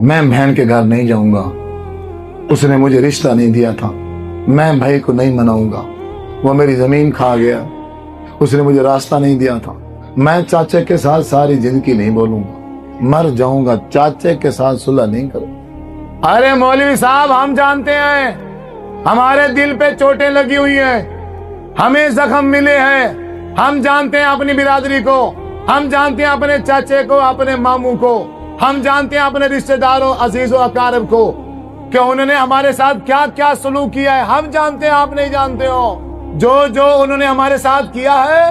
میں بہن کے گھر نہیں جاؤں گا، اس نے مجھے رشتہ نہیں دیا تھا، میں بھائی کو نہیں مناؤں گا، وہ میری زمین کھا گیا، اس نے مجھے راستہ نہیں دیا تھا، میں چاچے کے ساتھ ساری زندگی نہیں بولوں گا، مر جاؤں گا، چاچے کے ساتھ صلح نہیں کروں۔ ارے مولوی صاحب، ہم جانتے ہیں ہمارے دل پہ چوٹیں لگی ہوئی ہیں، ہمیں زخم ملے ہیں، ہم جانتے ہیں اپنی برادری کو، ہم جانتے ہیں اپنے چاچے کو، اپنے ماموں کو، ہم جانتے ہیں اپنے رشتہ داروں، عزیز و اقارب کو کہ انہوں نے ہمارے ساتھ کیا کیا سلوک کیا ہے، ہم جانتے ہیں، آپ نہیں جانتے ہو۔ جو جو انہوں نے ہمارے ساتھ کیا ہے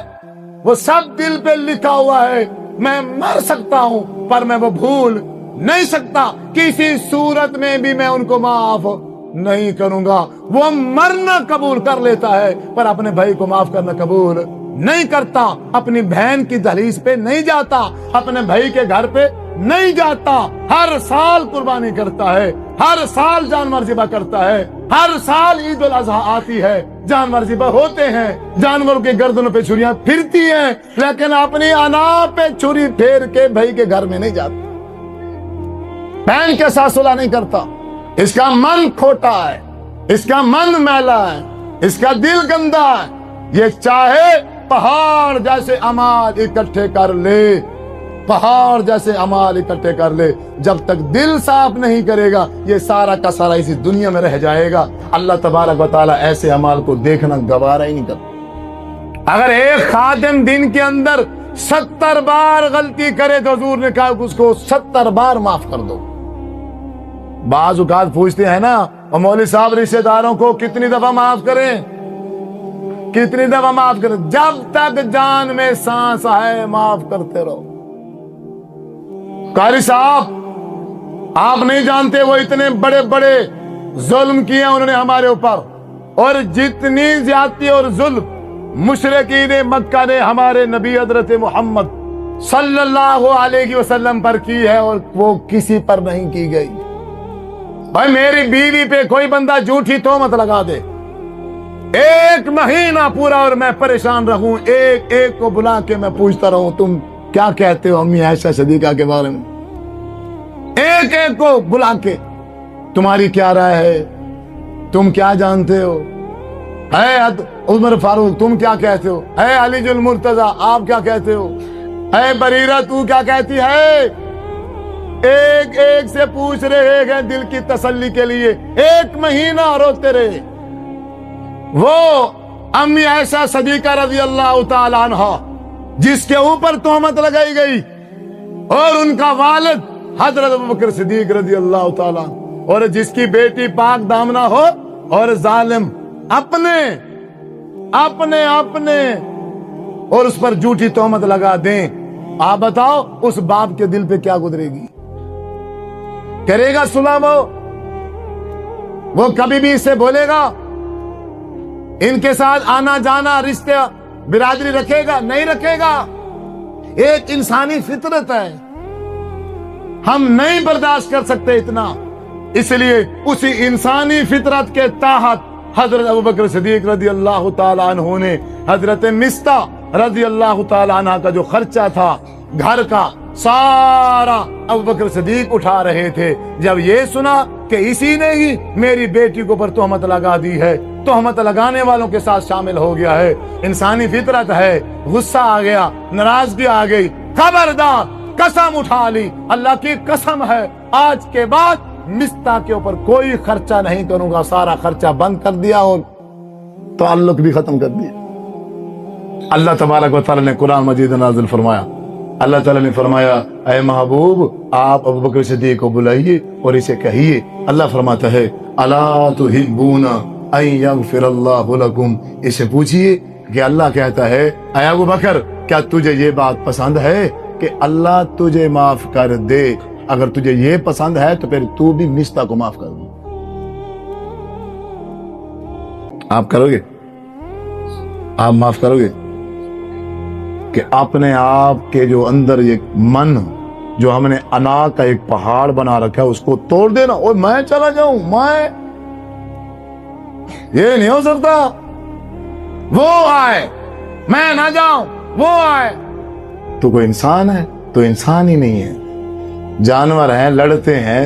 وہ سب دل پہ لکھا ہوا ہے۔ میں مر سکتا ہوں پر میں وہ بھول نہیں سکتا، کسی صورت میں بھی میں ان کو معاف نہیں کروں گا۔ وہ مرنا قبول کر لیتا ہے پر اپنے بھائی کو معاف کرنا قبول نہیں کرتا، اپنی بہن کی دہلیز پہ نہیں جاتا، اپنے بھائی کے گھر پہ نہیں جاتا، ہر سال قربانی کرتا ہے، ہر سال جانور ذبح کرتا ہے، ہر سال عید الاضحیٰ آتی ہے، جانور ذبح ہوتے ہیں، جانوروں کے گردنوں پہ چھریاں پھرتی ہیں، لیکن اپنی انا پہ چھری پھیر کے بھائی کے گھر میں نہیں جاتا، بہن کے ساتھ صلح نہیں کرتا۔ اس کا من کھوٹا ہے، اس کا من میلا ہے، اس کا دل گندا ہے، یہ چاہے پہاڑ جیسے اعمال اکٹھے کر لے، پہاڑ جیسے اعمال اکٹھے کر لے، جب تک دل صاف نہیں کرے گا یہ سارا کا سارا اسی دنیا میں رہ جائے گا۔ اللہ تبارک و تعالیٰ ایسے اعمال کو دیکھنا گوارا ہی نہیں کرتا۔ اگر ایک خادم دن کے اندر 70 بار غلطی کرے تو حضور نے کہا کہ اس کو 70 بار معاف کر دو۔ بعض اوقات پوچھتے ہیں نا، اور مولوی صاحب رشتہ داروں کو کتنی دفعہ معاف کریں، کتنی دفعہ معاف کریں؟ جب تک جان میں سانس ہے معاف کرتے رہو۔ قاری صاحب، آپ نہیں جانتے وہ اتنے بڑے بڑے ظلم کیے انہوں نے ہمارے اوپر، اور جتنی زیادتی اور ظلم مشرکین مکہ نے ہمارے نبی حضرت محمد صلی اللہ علیہ وسلم پر کی ہے، اور وہ کسی پر نہیں کی گئی۔ بھائی میری بیوی پہ کوئی بندہ جھوٹی تہمت لگا دے، 1 مہینہ پورا اور میں پریشان رہوں، ایک ایک کو بلا کے میں پوچھتا رہوں تم کیا کہتے ہو امی عائشہ صدیقہ کے بارے میں، ایک ایک کو بلا کے تمہاری کیا رائے ہے، تم کیا جانتے ہو، اے عمر فاروق تم کیا کہتے ہو، اے علی المرتضی آپ کیا کہتے ہو، اے بریرہ تو کیا کہتی ہے، ایک ایک سے پوچھ رہے ہیں دل کی تسلی کے لیے، 1 مہینہ روتے رہے۔ وہ امی عائشہ صدیقہ رضی اللہ تعالی عنہ جس کے اوپر تہمت لگائی گئی، اور ان کا والد حضرت ابوبکر صدیق رضی اللہ تعالیٰ، اور جس کی بیٹی پاک دامنہ ہو اور ظالم اپنے اور اس پر جھوٹی تہمت لگا دیں، آپ بتاؤ اس باپ کے دل پہ کیا گزرے گی؟ کرے گا صلح؟ وہ کبھی بھی اس سے بولے گا، ان کے ساتھ آنا جانا رشتے برادری رکھے گا؟ نہیں رکھے گا۔ ایک انسانی فطرت ہے، ہم نہیں برداشت کر سکتے اتنا، اس لیے اسی انسانی فطرت کے تحت حضرت ابوبکر صدیق رضی اللہ تعالی عنہ نے حضرت مصطح رضی اللہ تعالی عنہ کا جو خرچہ تھا گھر کا سارا ابوبکر صدیق اٹھا رہے تھے۔ جب یہ سنا کہ اسی نے ہی میری بیٹی کو پر تہمت لگا دی ہے، تہمت لگانے والوں کے ساتھ شامل ہو گیا ہے، انسانی فطرت ہے، غصہ آ گیا، ناراضگی آ گئی، خبردار قسم اٹھا لی، اللہ کی قسم ہے آج کے بعد مصطح کے اوپر کوئی خرچہ نہیں کروں گا، سارا خرچہ بند کر دیا اور تعلق بھی ختم کر دیا۔ اللہ تبارک و تعالی نے قرآن مجید نازل فرمایا، اللہ تعالیٰ نے فرمایا اے محبوب آپ ابوبکر صدیق کو بلائیے اور اسے کہیے، اللہ فرماتا ہے الا تحبون ان یغفر اللہ لکم، اسے پوچھئے کہ اللہ کہتا ہے اے ابوبکر کیا تجھے یہ بات پسند ہے کہ اللہ تجھے معاف کر دے؟ اگر تجھے یہ پسند ہے تو پھر تو بھی مصطح کو معاف کر دو۔ آپ کرو گے؟ آپ معاف کرو گے؟ کہ اپنے آپ کے جو اندر یہ من جو ہم نے انا کا ایک پہاڑ بنا رکھا ہے اس کو توڑ دینا، اور میں چلا جاؤں، میں یہ نہیں ہو سکتا، وہ آئے میں نہ جاؤں، وہ آئے۔ تو کوئی انسان ہے تو انسان ہی نہیں ہے، جانور ہیں، لڑتے ہیں،